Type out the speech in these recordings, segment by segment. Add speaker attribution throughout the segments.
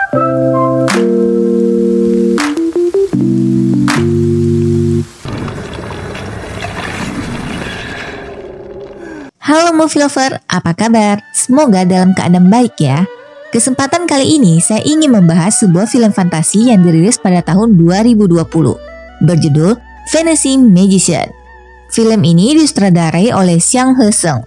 Speaker 1: Halo movie lover, apa kabar? Semoga dalam keadaan baik ya. Kesempatan kali ini saya ingin membahas sebuah film fantasi yang dirilis pada tahun 2020 berjudul Fantasy Magician. Film ini disutradarai oleh Xiang He-seung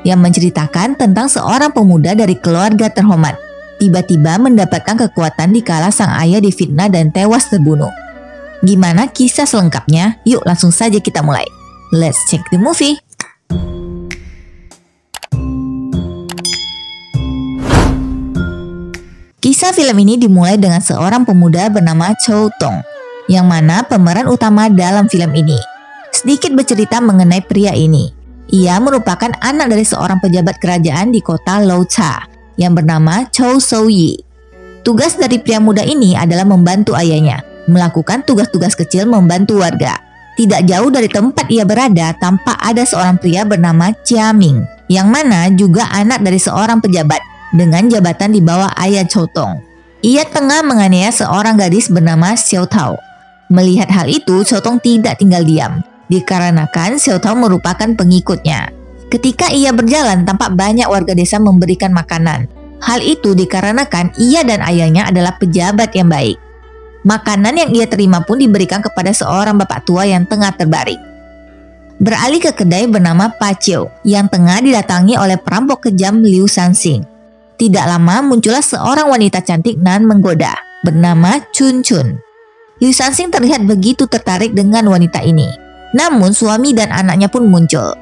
Speaker 1: yang menceritakan tentang seorang pemuda dari keluarga terhormat tiba-tiba mendapatkan kekuatan dikala sang ayah difitnah dan tewas terbunuh. Gimana kisah selengkapnya? Yuk langsung saja kita mulai. Let's check the movie. Kisah film ini dimulai dengan seorang pemuda bernama Chow Tong, yang mana pemeran utama dalam film ini. Sedikit bercerita mengenai pria ini. Ia merupakan anak dari seorang pejabat kerajaan di kota Loucha yang bernama Chow So-yi. Tugas dari pria muda ini adalah membantu ayahnya, melakukan tugas-tugas kecil membantu warga. Tidak jauh dari tempat ia berada tampak ada seorang pria bernama Chia Ming, yang mana juga anak dari seorang pejabat dengan jabatan di bawah ayah Chow Tong. Ia tengah menganiaya seorang gadis bernama Xiao Tao. Melihat hal itu, Chow Tong tidak tinggal diam, dikarenakan Xiao Tao merupakan pengikutnya. Ketika ia berjalan, tampak banyak warga desa memberikan makanan. Hal itu dikarenakan ia dan ayahnya adalah pejabat yang baik. Makanan yang ia terima pun diberikan kepada seorang bapak tua yang tengah terbaring. Beralih ke kedai bernama Pa Chiu yang tengah didatangi oleh perampok kejam Liu Sanxing. Tidak lama muncullah seorang wanita cantik nan menggoda bernama Chun Chun. Liu Sanxing terlihat begitu tertarik dengan wanita ini. Namun suami dan anaknya pun muncul.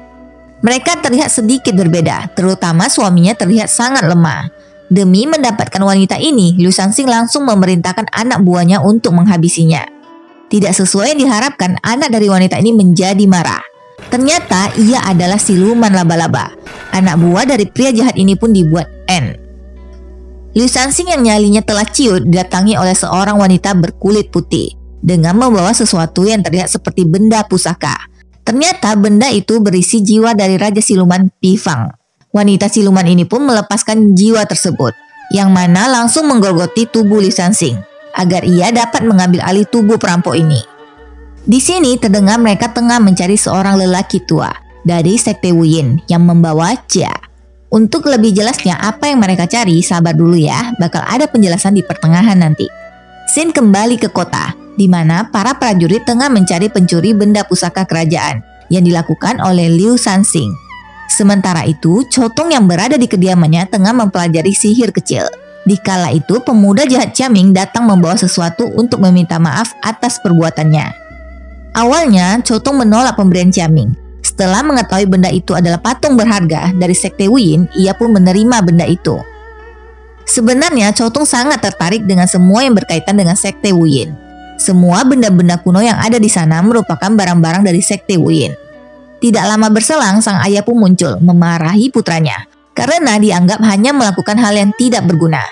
Speaker 1: Mereka terlihat sedikit berbeda, terutama suaminya terlihat sangat lemah. Demi mendapatkan wanita ini, Liu Sanxing langsung memerintahkan anak buahnya untuk menghabisinya. Tidak sesuai yang diharapkan, anak dari wanita ini menjadi marah. Ternyata ia adalah siluman laba-laba. Anak buah dari pria jahat ini pun dibuat N. Liu Sanxing yang nyalinya telah ciut didatangi oleh seorang wanita berkulit putih dengan membawa sesuatu yang terlihat seperti benda pusaka. Ternyata benda itu berisi jiwa dari Raja Siluman Pi Fang. Wanita siluman ini pun melepaskan jiwa tersebut, yang mana langsung menggorgoti tubuh Liu Sanxing agar ia dapat mengambil alih tubuh perampok ini. Di sini terdengar mereka tengah mencari seorang lelaki tua dari sekte Wuyin yang membawa Jia. Untuk lebih jelasnya apa yang mereka cari, sabar dulu ya, bakal ada penjelasan di pertengahan nanti. Scene kembali ke kota, di mana para prajurit tengah mencari pencuri benda pusaka kerajaan yang dilakukan oleh Liu Sanxing. Sementara itu, Chow Tong yang berada di kediamannya tengah mempelajari sihir kecil. Dikala itu, pemuda jahat Chia Ming datang membawa sesuatu untuk meminta maaf atas perbuatannya. Awalnya, Chow Tong menolak pemberian Chia Ming. Setelah mengetahui benda itu adalah patung berharga dari sekte Wuyin, ia pun menerima benda itu. Sebenarnya Chow Tong sangat tertarik dengan semua yang berkaitan dengan sekte Wuyin. Semua benda-benda kuno yang ada di sana merupakan barang-barang dari sekte Wuyin. Tidak lama berselang, sang ayah pun muncul memarahi putranya karena dianggap hanya melakukan hal yang tidak berguna.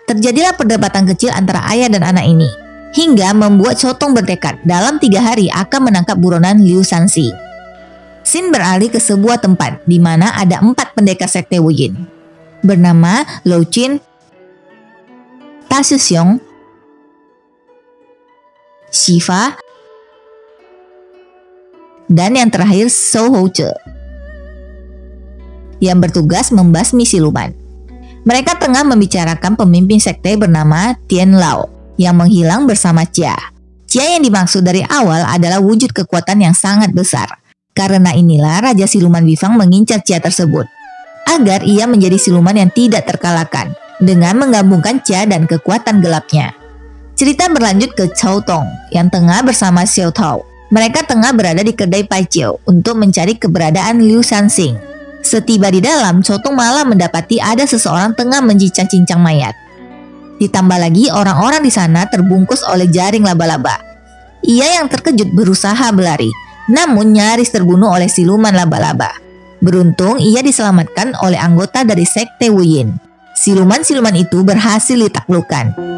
Speaker 1: Terjadilah perdebatan kecil antara ayah dan anak ini, hingga membuat Chow Tong bertekad dalam 3 hari akan menangkap buronan Liu Sanxing. Scene beralih ke sebuah tempat di mana ada 4 pendekar sekte Wuyin bernama Lou Qin, Ta Shuxiong, Shifa, dan yang terakhir Shou Houche yang bertugas membasmi siluman. Mereka tengah membicarakan pemimpin sekte bernama Tian Lao yang menghilang bersama Jia. Jia yang dimaksud dari awal adalah wujud kekuatan yang sangat besar. Karena inilah Raja Siluman Pi Fang mengincar Jia tersebut agar ia menjadi siluman yang tidak terkalahkan dengan menggabungkan Jia dan kekuatan gelapnya. Cerita berlanjut ke Chow Tong yang tengah bersama Xiao Tao. Mereka tengah berada di kedai Pai Chiu untuk mencari keberadaan Liu Sanxing. Setiba di dalam, Chow Tong malah mendapati ada seseorang tengah mencincang-cincang mayat. Ditambah lagi orang-orang di sana terbungkus oleh jaring laba-laba. Ia yang terkejut berusaha berlari, namun nyaris terbunuh oleh siluman laba-laba. Beruntung ia diselamatkan oleh anggota dari sekte Wuyin. Siluman-siluman itu berhasil ditaklukkan.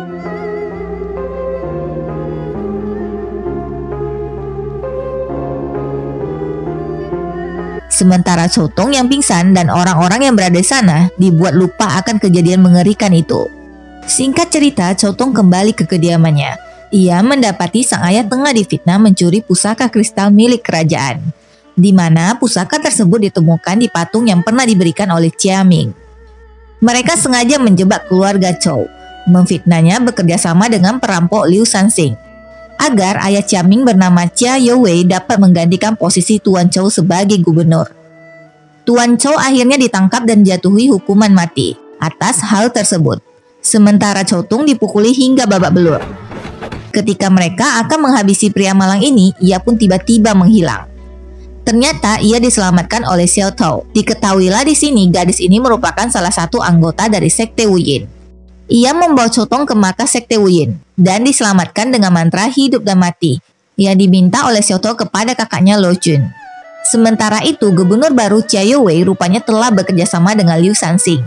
Speaker 1: Sementara Chow Tong yang pingsan dan orang-orang yang berada di sana dibuat lupa akan kejadian mengerikan itu. Singkat cerita, Chotong kembali ke kediamannya. Ia mendapati sang ayah tengah difitnah mencuri pusaka kristal milik kerajaan, di mana pusaka tersebut ditemukan di patung yang pernah diberikan oleh Chia Ming. Mereka sengaja menjebak keluarga Chou, memfitnahnya bekerja sama dengan perampok Liu Sanxing, agar ayah Chia Ming bernama Chia Youwei dapat menggantikan posisi Tuan Chou sebagai gubernur. Tuan Chou akhirnya ditangkap dan jatuhi hukuman mati atas hal tersebut. Sementara Chotong dipukuli hingga babak belur. Ketika mereka akan menghabisi pria malang ini, ia pun tiba-tiba menghilang. Ternyata ia diselamatkan oleh Xiao Tao. Diketahuilah di sini gadis ini merupakan salah satu anggota dari sekte Wuyin. Ia membawa Chotong ke markas sekte Wuyin dan diselamatkan dengan mantra hidup dan mati yang diminta oleh Xiao Tao kepada kakaknya Lo Jun. Sementara itu, gubernur baru Chia Youwei rupanya telah bekerja sama dengan Liu Sanxing.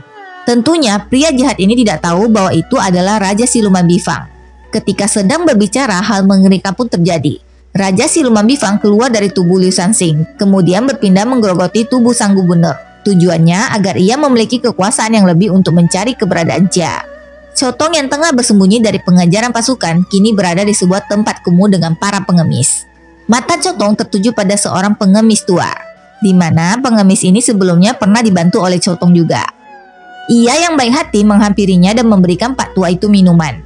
Speaker 1: Tentunya pria jahat ini tidak tahu bahwa itu adalah Raja Siluman Bifang. Ketika sedang berbicara, hal mengerikan pun terjadi. Raja Siluman Bifang keluar dari tubuh Liu Sanxing, kemudian berpindah menggerogoti tubuh sang gubernur. Tujuannya agar ia memiliki kekuasaan yang lebih untuk mencari keberadaan Chia. Chotong yang tengah bersembunyi dari pengejaran pasukan kini berada di sebuah tempat kumuh dengan para pengemis. Mata Chotong tertuju pada seorang pengemis tua, di mana pengemis ini sebelumnya pernah dibantu oleh Chotong juga. Ia yang baik hati menghampirinya dan memberikan pak tua itu minuman.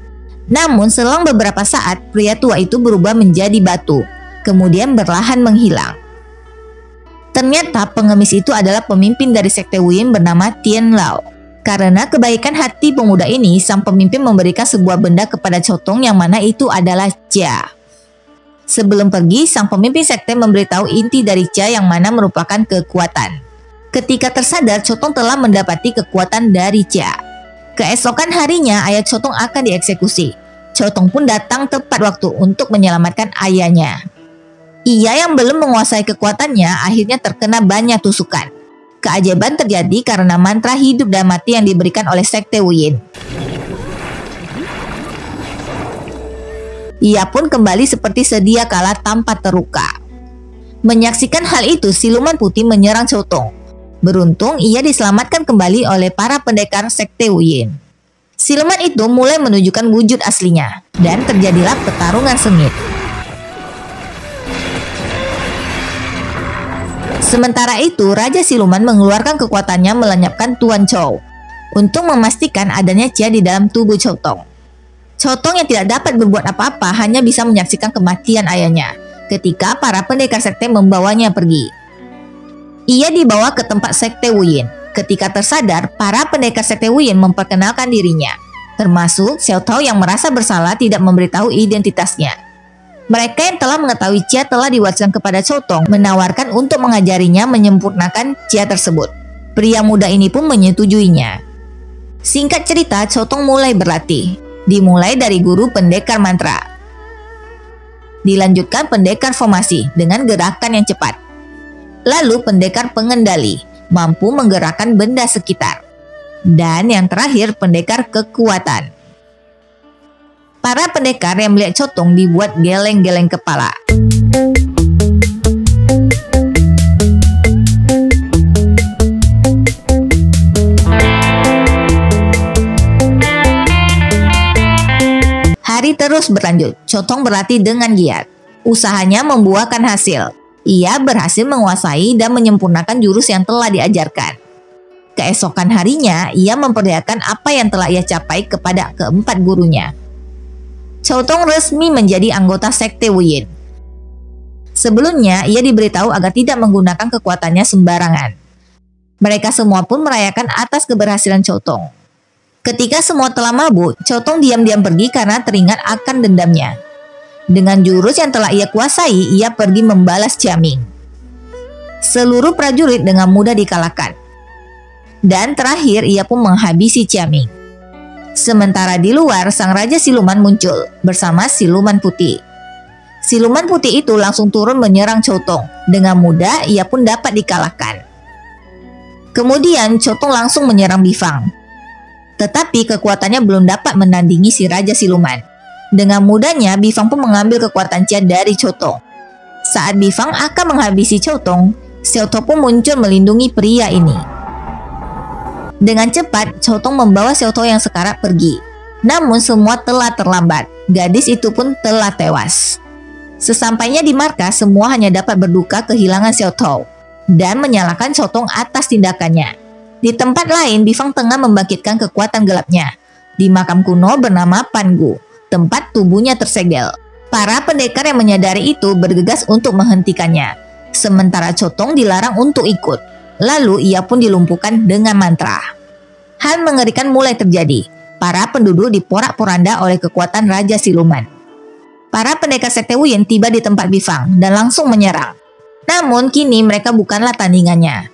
Speaker 1: Namun selang beberapa saat, pria tua itu berubah menjadi batu, kemudian perlahan menghilang. Ternyata pengemis itu adalah pemimpin dari sekte Wuyin bernama Tian Lao. Karena kebaikan hati pemuda ini, sang pemimpin memberikan sebuah benda kepada Chotong yang mana itu adalah Chia. Sebelum pergi, sang pemimpin sekte memberitahu inti dari Chia yang mana merupakan kekuatan. Ketika tersadar, Chotong telah mendapati kekuatan dari Chia. Keesokan harinya, ayah Chotong akan dieksekusi. Chotong pun datang tepat waktu untuk menyelamatkan ayahnya. Ia yang belum menguasai kekuatannya akhirnya terkena banyak tusukan. Keajaiban terjadi karena mantra hidup dan mati yang diberikan oleh sekte Wuyin. Ia pun kembali seperti sedia kala tanpa terluka. Menyaksikan hal itu, siluman putih menyerang Chotong. Beruntung ia diselamatkan kembali oleh para pendekar sekte Wuyin. Siluman itu mulai menunjukkan wujud aslinya dan terjadilah pertarungan sengit. Sementara itu, Raja Siluman mengeluarkan kekuatannya melenyapkan Tuan Chou untuk memastikan adanya Chia di dalam tubuh Chotong. Chotong yang tidak dapat berbuat apa-apa hanya bisa menyaksikan kematian ayahnya ketika para pendekar sekte membawanya pergi. Ia dibawa ke tempat sekte Wuyin. Ketika tersadar, para pendekar sekte Wuyin memperkenalkan dirinya, termasuk Xiao Tao yang merasa bersalah tidak memberitahu identitasnya. Mereka yang telah mengetahui Chia telah diwariskan kepada Chotong menawarkan untuk mengajarinya menyempurnakan Chia tersebut. Pria muda ini pun menyetujuinya. Singkat cerita, Chotong mulai berlatih. Dimulai dari guru pendekar mantra. Dilanjutkan pendekar formasi dengan gerakan yang cepat. Lalu pendekar pengendali, mampu menggerakkan benda sekitar. Dan yang terakhir pendekar kekuatan. Para pendekar yang melihat Chotong dibuat geleng-geleng kepala. Hari terus berlanjut, Chotong berlatih dengan giat. Usahanya membuahkan hasil. Ia berhasil menguasai dan menyempurnakan jurus yang telah diajarkan. Keesokan harinya, ia memperlihatkan apa yang telah ia capai kepada keempat gurunya. Chotong resmi menjadi anggota sekte Wuyin. Sebelumnya, ia diberitahu agar tidak menggunakan kekuatannya sembarangan. Mereka semua pun merayakan atas keberhasilan Chotong. Ketika semua telah mabuk, Chotong diam-diam pergi karena teringat akan dendamnya. Dengan jurus yang telah ia kuasai, ia pergi membalas Chia Ming. Seluruh prajurit dengan mudah dikalahkan. Dan terakhir, ia pun menghabisi Chia Ming. Sementara di luar, sang Raja Siluman muncul bersama Siluman Putih. Siluman Putih itu langsung turun menyerang Chotong. Dengan mudah, ia pun dapat dikalahkan. Kemudian, Chotong langsung menyerang Bifang. Tetapi kekuatannya belum dapat menandingi si Raja Siluman. Dengan mudahnya, Bifang pun mengambil kekuatan Chia dari Chotong. Saat Bifang akan menghabisi Chotong, Xiao Tao pun muncul melindungi pria ini. Dengan cepat, Chotong membawa Xiao Tao yang sekarat pergi. Namun semua telah terlambat. Gadis itu pun telah tewas. Sesampainya di markas, semua hanya dapat berduka kehilangan Xiao Tou dan menyalahkan Xiao Tong atas tindakannya. Di tempat lain, Bifang tengah membangkitkan kekuatan gelapnya di makam kuno bernama Pangu, tempat tubuhnya tersegel. Para pendekar yang menyadari itu bergegas untuk menghentikannya, sementara Xiao Tong dilarang untuk ikut. Lalu ia pun dilumpuhkan dengan mantra. Hal mengerikan mulai terjadi. Para penduduk diporak-poranda oleh kekuatan Raja Siluman. Para pendekar sekte Wuyin tiba di tempat Bifang dan langsung menyerang. Namun kini mereka bukanlah tandingannya.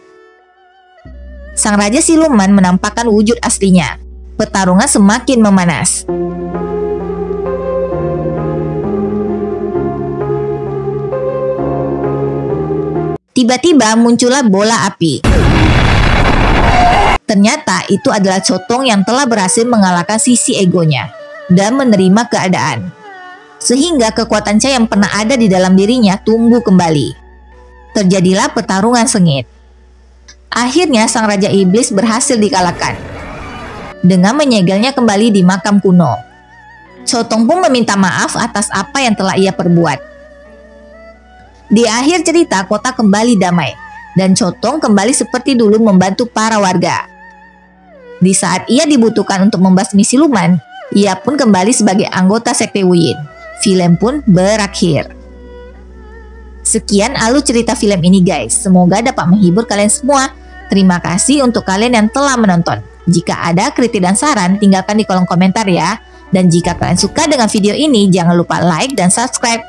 Speaker 1: Sang Raja Siluman menampakkan wujud aslinya. Pertarungan semakin memanas. Tiba-tiba muncullah bola api. Ternyata itu adalah Xiao Tong yang telah berhasil mengalahkan sisi egonya dan menerima keadaan. Sehingga kekuatan Cha yang pernah ada di dalam dirinya tumbuh kembali. Terjadilah pertarungan sengit. Akhirnya sang Raja Iblis berhasil dikalahkan dengan menyegelnya kembali di makam kuno. Xiao Tong pun meminta maaf atas apa yang telah ia perbuat. Di akhir cerita, kota kembali damai dan Xiao Tong kembali seperti dulu membantu para warga. Di saat ia dibutuhkan untuk membasmi siluman, ia pun kembali sebagai anggota sekte Wuyin. Film pun berakhir. Sekian alur cerita film ini guys. Semoga dapat menghibur kalian semua. Terima kasih untuk kalian yang telah menonton. Jika ada kritik dan saran, tinggalkan di kolom komentar ya. Dan jika kalian suka dengan video ini, jangan lupa like dan subscribe.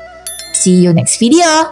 Speaker 1: See you next video.